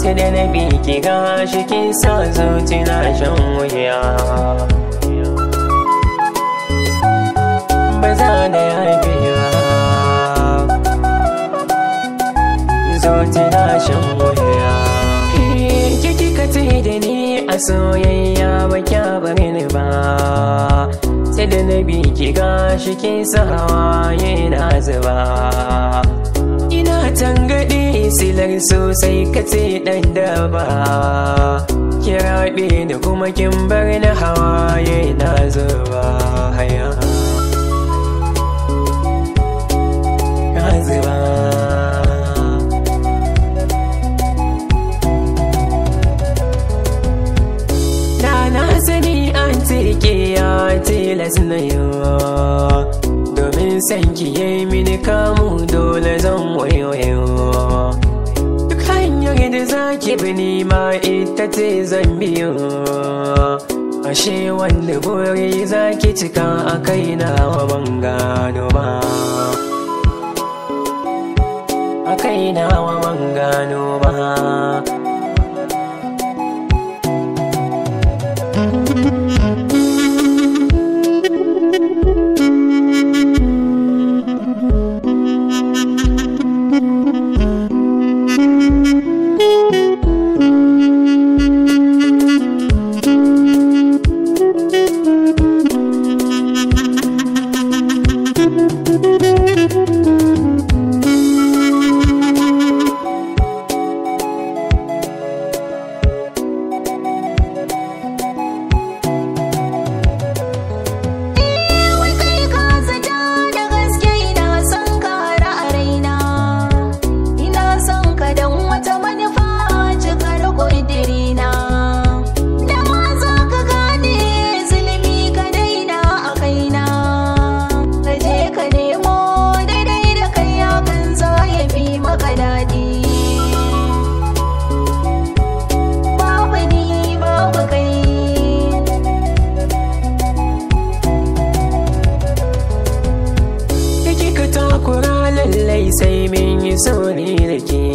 Sai da na bi ki gashi kin sa zuci na shan wuya. Ba za da yafi ba, zuci na shan wuya. Ki kika tsaye da ni a soyayya ba kya bari ni ba. Sai da na bi ki gashi kin sa hawaye na zuba. Ina tangaɗe silar sosai kace ɗan daba. Kiraɓe da kuma kin bar na hawaye na zuba. Haya na zuba. Na sani an teke ya tilas na yiwa. Domin san ki yi mini kamu dole zan wayo. Duk hanyar da za ki bi ma ita ce zan biyo. Ashe wanda buri za ki cika a kaina wa ban gano ba. A kaina wa ban gano ba. Lallai sai min yi sauri da ke,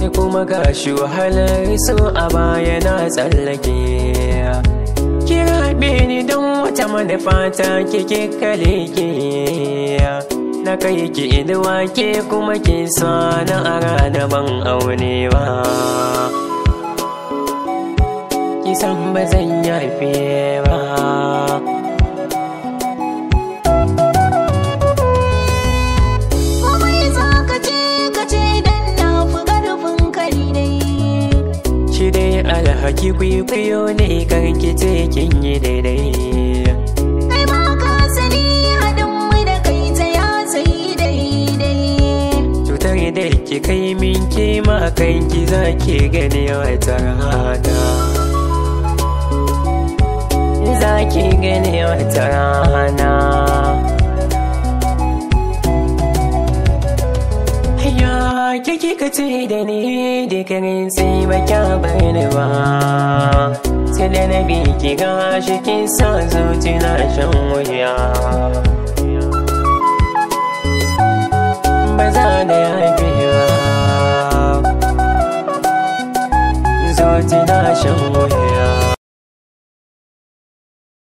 da kuma gashi wahalar so a baya na tsallake. Ki raɓe ni don wata manufa ta kike kale ke. Na kai ki inuwa ke kuma ki sa na a rana ban aune ba. Ki san ba zan yafe ba. Alhaki kwaikwayo ne karki ce kin yi daidai. Kai ma ka sani haɗin mu da kai ta ya sai daidai. Cutar da ki kai min kima kanki za ki gani wata rana. Za ki gani wata rana. Kiki ka ce da ni da karin sai ba kya bani ba. Sai da na bi ki gashi kin sa zuci na shan wuya. Ba za da yafi ba, zuci na shan wuya.